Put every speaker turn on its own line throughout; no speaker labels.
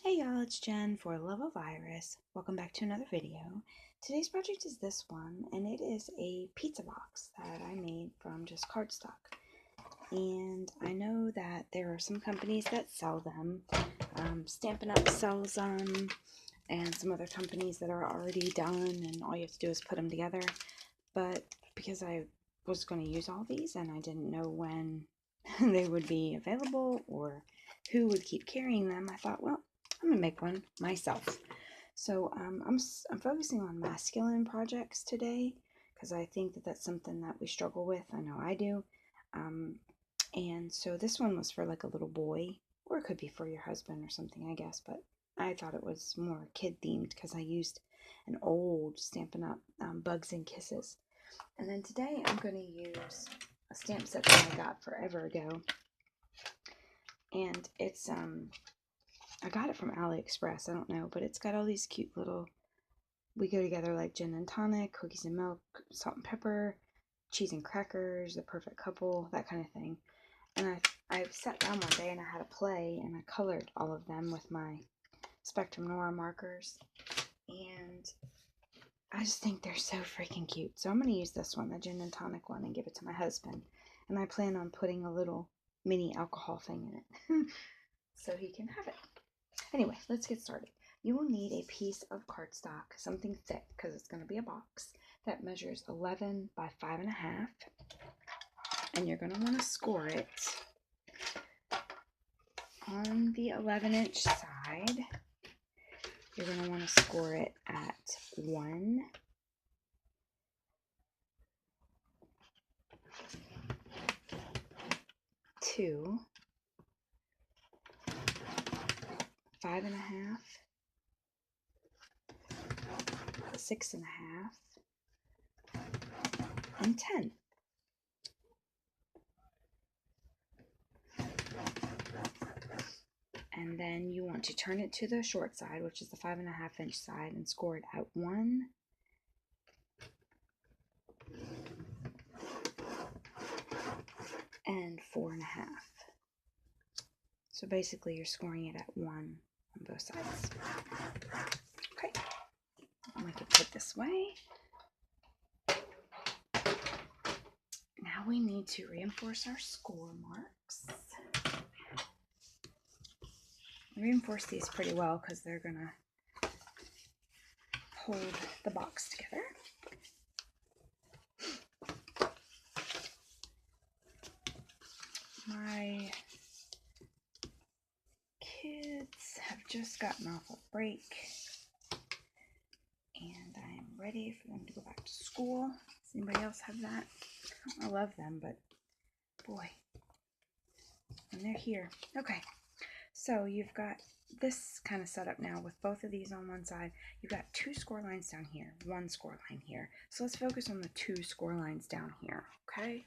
Hey y'all, it's Jen for Love of Iris. Welcome back to another video. Today's project is this one, and it is a pizza box that I made from just cardstock. And I know that there are some companies that sell them. Stampin' Up! Sells them, and some other companies that are already done, and all you have to do is put them together. But because I was going to use all these and I didn't know when they would be available or who would keep carrying them, I thought, well, I'm gonna make one myself. So I'm focusing on masculine projects today because I think that that's something that we struggle with. I know I do. And so this one was for like a little boy, or it could be for your husband or something, I guess. But I thought it was more kid themed because I used an old Stampin' Up! Bugs and Kisses. And then today I'm going to use a stamp set that I got forever ago. And it's I got it from AliExpress, I don't know, but it's got all these cute little, we go together like gin and tonic, cookies and milk, salt and pepper, cheese and crackers, the perfect couple, that kind of thing. And I sat down one day and I had a play and I colored all of them with my Spectrum Noir markers. And I just think they're so freaking cute. So I'm going to use this one, the gin and tonic one, and give it to my husband. And I plan on putting a little mini alcohol thing in it so he can have it. Anyway, let's get started. You will need a piece of cardstock, something thick, because it's going to be a box, that measures 11 by 5.5. And you're going to want to score it on the 11-inch side. You're going to want to score it at 1, 2, 5.5, 6.5, and 10. And then you want to turn it to the short side, which is the 5.5-inch side, and score it at 1, and 4.5. So basically you're scoring it at 1 on both sides. Okay, I'm going to put this away. Now we need to reinforce our score marks. Reinforce these pretty well because they're going to hold the box together. My kids have just gotten off a break and I'm ready for them to go back to school. Does anybody else have that? I love them, but boy, and they're here. Okay, so you've got this kind of set up now with both of these on one side. You've got 2 score lines down here, 1 score line here. So let's focus on the 2 score lines down here, okay?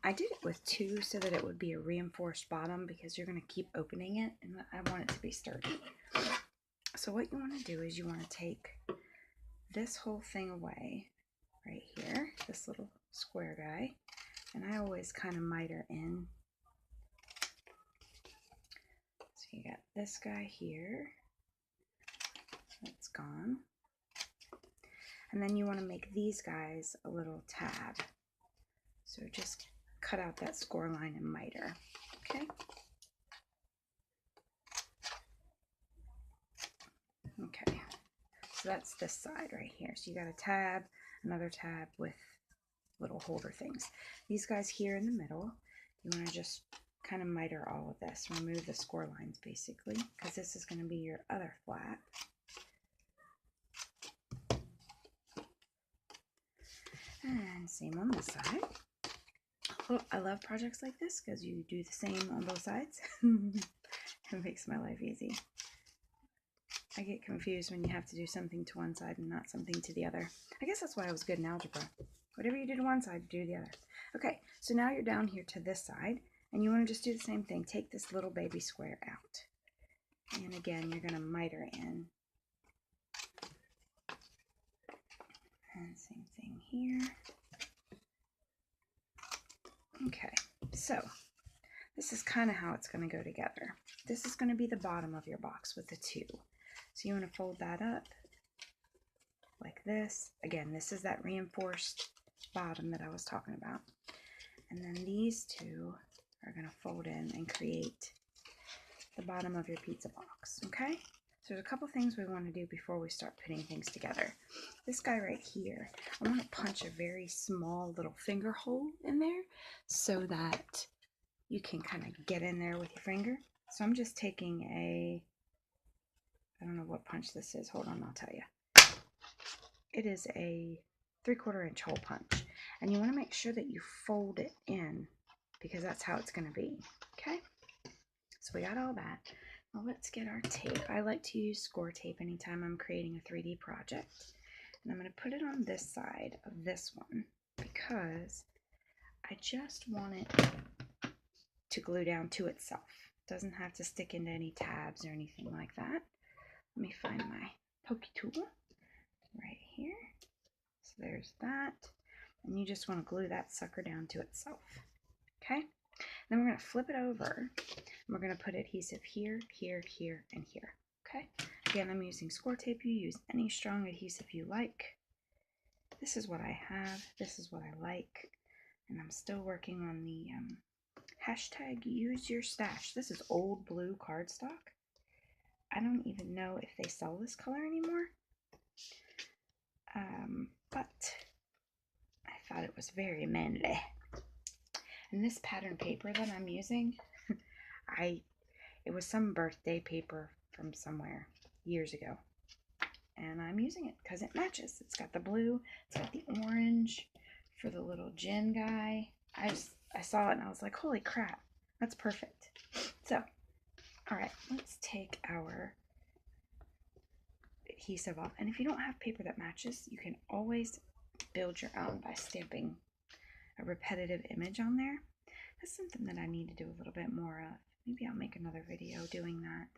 I did it with 2 so that it would be a reinforced bottom because you're going to keep opening it and I want it to be sturdy. So what you want to do is you want to take this whole thing away right here, this little square guy, and I always kind of miter in. So you got this guy here, that's gone. And then you want to make these guys a little tab. So just cut out that score line and miter, okay? Okay, so that's this side right here. So you got a tab, another tab with little holder things. These guys here in the middle, you want to just kind of miter all of this. Remove the score lines basically, because this is going to be your other flap. And same on this side. Oh, I love projects like this because you do the same on both sides. It makes my life easy. I get confused when you have to do something to one side and not something to the other. I guess that's why I was good in algebra. Whatever you do to one side, do the other. Okay, so now you're down here to this side, and you want to just do the same thing. Take this little baby square out. And again, you're going to miter in. And same thing here. Okay, so this is kind of how it's going to go together. This is going to be the bottom of your box with the 2. So you want to fold that up like this. Again, this is that reinforced bottom that I was talking about. And then these 2 are going to fold in and create the bottom of your pizza box, okay? So there's a couple things we want to do before we start putting things together. This guy right here, I want to punch a very small little finger hole in there so that you can kind of get in there with your finger. So I'm just taking I don't know what punch this is. Hold on, I'll tell you. It is a 3/4 inch hole punch. And you want to make sure that you fold it in because that's how it's going to be, okay? So we got all that. Now let's get our tape. I like to use score tape anytime I'm creating a 3D project. And I'm going to put it on this side of this one because I just want it to glue down to itself. It doesn't have to stick into any tabs or anything like that. Let me find my pokey tool right here. So there's that. And you just want to glue that sucker down to itself. Okay? Then we're going to flip it over. And we're going to put adhesive here, here, here, and here. Okay? Again, I'm using score tape. You use any strong adhesive you like. This is what I have. This is what I like. And I'm still working on the hashtag use your stash. This is old blue cardstock. I don't even know if they sell this color anymore. But I thought it was very manly. And this pattern paper that I'm using, it was some birthday paper from somewhere years ago. And I'm using it because it matches. It's got the blue, it's got the orange for the little gin guy. I saw it and I was like, holy crap, that's perfect. So, all right, let's take our adhesive off. And if you don't have paper that matches, you can always build your own by stamping a repetitive image on there. That's something that I need to do a little bit more of. Maybe I'll make another video doing that.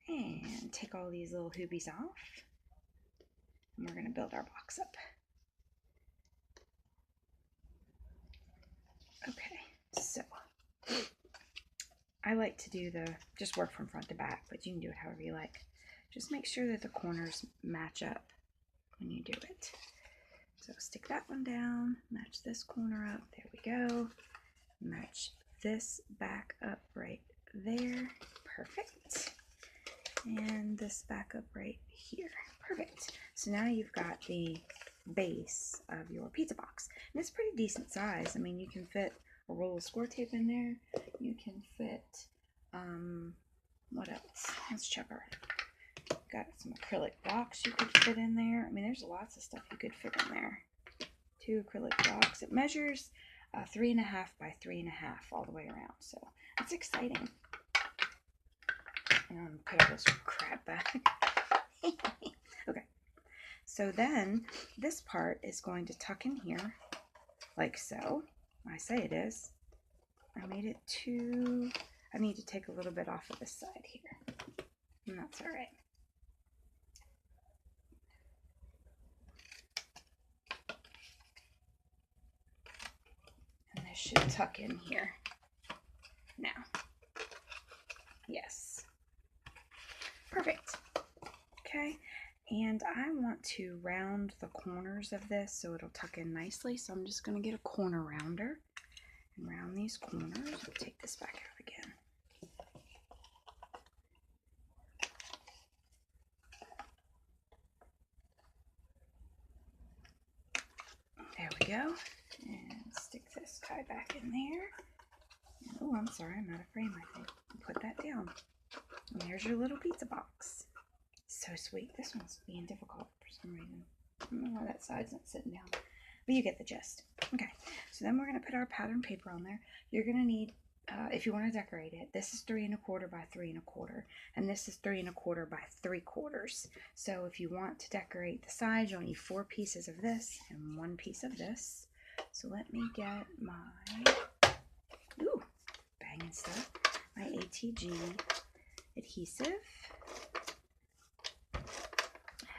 And take all these little hoobies off. And we're going to build our box up. Okay, so I like to do just work from front to back, but you can do it however you like. Just make sure that the corners match up when you do it. So stick that one down, match this corner up, there we go. Match this back up right there, perfect. And this back up right here, perfect. So now you've got the base of your pizza box. And it's pretty decent size. I mean, you can fit a roll of score tape in there. You can fit, what else? Let's check our, got some acrylic blocks you could fit in there. I mean, there's lots of stuff you could fit in there. 2 acrylic blocks. It measures 3.5 by 3.5 all the way around. So it's exciting. Put all this crap back. Okay. So then this part is going to tuck in here like so. I say it is. I made it too, I need to take a little bit off of this side here. And that's all right. And this should tuck in here now. Yes. Perfect. Okay. And I want to round the corners of this so it'll tuck in nicely. So I'm just going to get a corner rounder and round these corners. I'll take this back out again. There we go. And stick this guy back in there. And, oh, I'm sorry, I'm out of frame, I think. Put that down. And there's your little pizza box. So sweet. This one's being difficult for some reason. I don't know why that side's not sitting down. But you get the gist. Okay, so then we're going to put our pattern paper on there. You're going to need, if you want to decorate it, this is 3 1/4 by 3 1/4. And this is 3 1/4 by 3/4. So if you want to decorate the sides, you'll need 4 pieces of this and 1 piece of this. So let me get my, ooh, banging stuff, my ATG adhesive.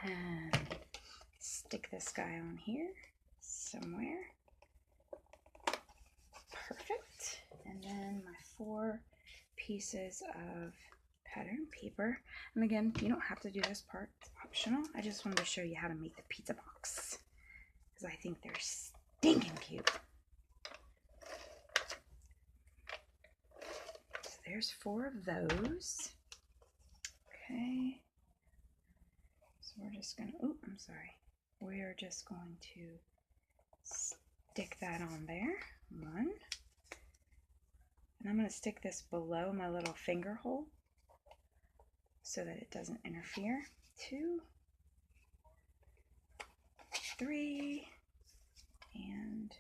And stick this guy on here somewhere. Perfect. then my 4 pieces of pattern paper. And again, you don't have to do this part, it's optional. I just wanted to show you how to make the pizza box because I think they're stinking cute. So there's 4 of those. Okay. So we're just gonna, oh, I'm sorry. We are just going to stick that on there. 1. And I'm going to stick this below my little finger hole so that it doesn't interfere. 2, 3, and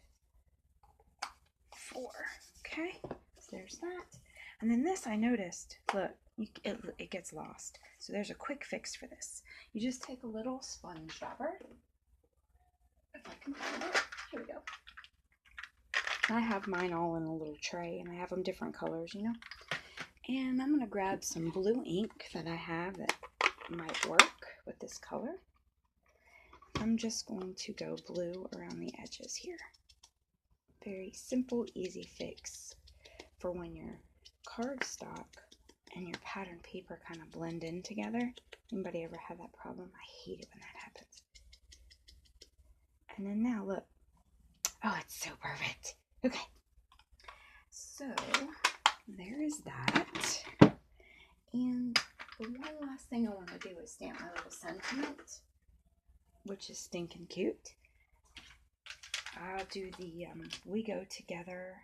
4. Okay, so there's that. And then this I noticed, look, it gets lost. So there's a quick fix for this. You just take a little sponge dabber. If I can find it. Here we go. I have mine all in a little tray, and I have them different colors, you know. And I'm going to grab some blue ink that I have that might work with this color. I'm just going to go blue around the edges here. Very simple, easy fix for when your cardstock and your pattern paper kind of blend in together. Anybody ever had that problem? I hate it when that happens. And then now look. Oh, it's so perfect. Okay. So there is that. And the one last thing I want to do is stamp my little sentiment, which is stinking cute. I'll do the We Go Together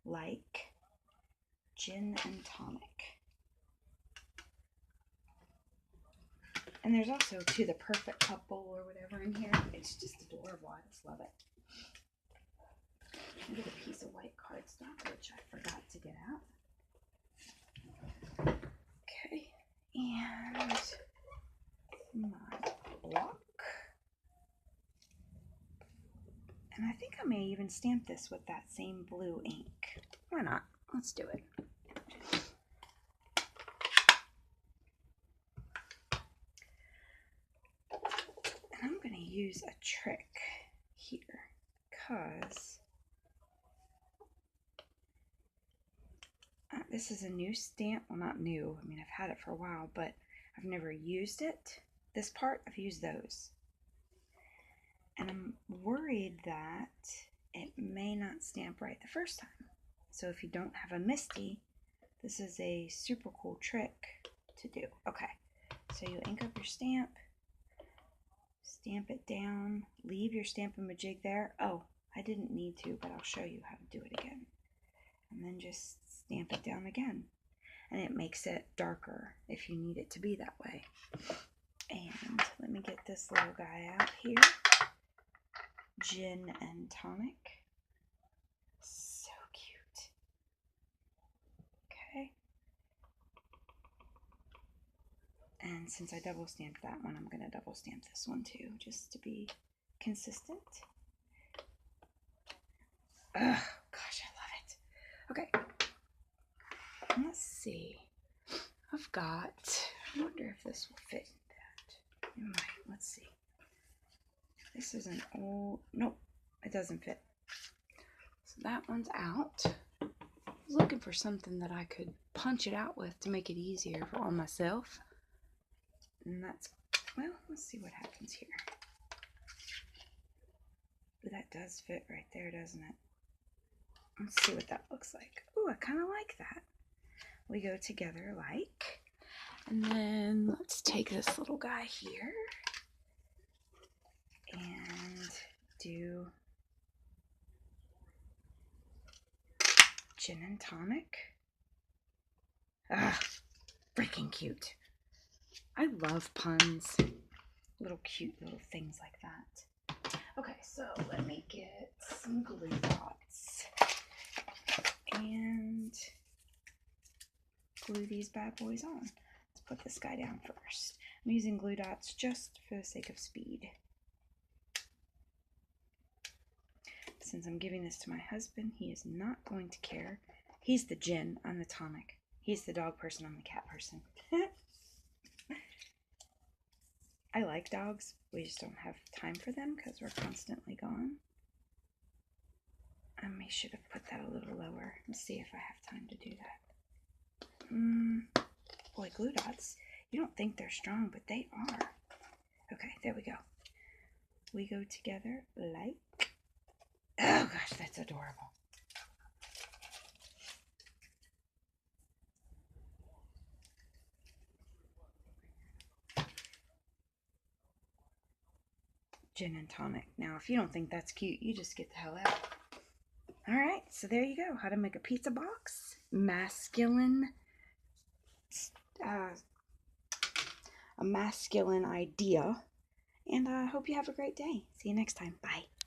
Like Gin and Tonic. And there's also To the Perfect Couple or whatever in here. It's just adorable. I just love it. I get a piece of white cardstock, which I forgot to get out. Okay, and my block. And I think I may even stamp this with that same blue ink. Why not? Let's do it. And I'm going to use a trick here because this is a new stamp. Well, not new. I mean, I've had it for a while, but I've never used it. This part, I've used those. And I'm worried that it may not stamp right the first time. So if you don't have a MISTI, this is a super cool trick to do. Okay, so you ink up your stamp, stamp it down, leave your Stamp-A-Majig there. Oh, I didn't need to, but I'll show you how to do it again. And then just stamp it down again. And it makes it darker if you need it to be that way. And let me get this little guy out here. Gin and Tonic. So cute. Okay. And since I double stamped that one, I'm going to double stamp this one too, just to be consistent. Ugh, gosh, I love it. Okay. Let's see. I've got, I wonder if this will fit that. It might. Let's see. This is an old, nope, it doesn't fit. So that one's out. I was looking for something that I could punch it out with to make it easier on myself. And that's, well, let's see what happens here. Ooh, that does fit right there, doesn't it? Let's see what that looks like. Ooh, I kind of like that. We Go Together Like. And then let's take this little guy here and do Gin and Tonic. Ah, freaking cute. I love puns. Little cute little things like that. Okay, so let me get some glue dots and glue these bad boys on. Let's put this guy down first. I'm using glue dots just for the sake of speed. Since I'm giving this to my husband, he is not going to care. He's the gin, I'm the tonic. He's the dog person, I'm the cat person. I like dogs. We just don't have time for them because we're constantly gone. I should have put that a little lower. Let's see if I have time to do that. Boy, glue dots. You don't think they're strong, but they are. Okay, there we go. We go together like... Oh gosh, that's adorable. Gin and tonic. Now, if you don't think that's cute, you just get the hell out. Alright, so there you go. How to make a pizza box. Masculine. A masculine idea. And I hope you have a great day. See you next time. Bye.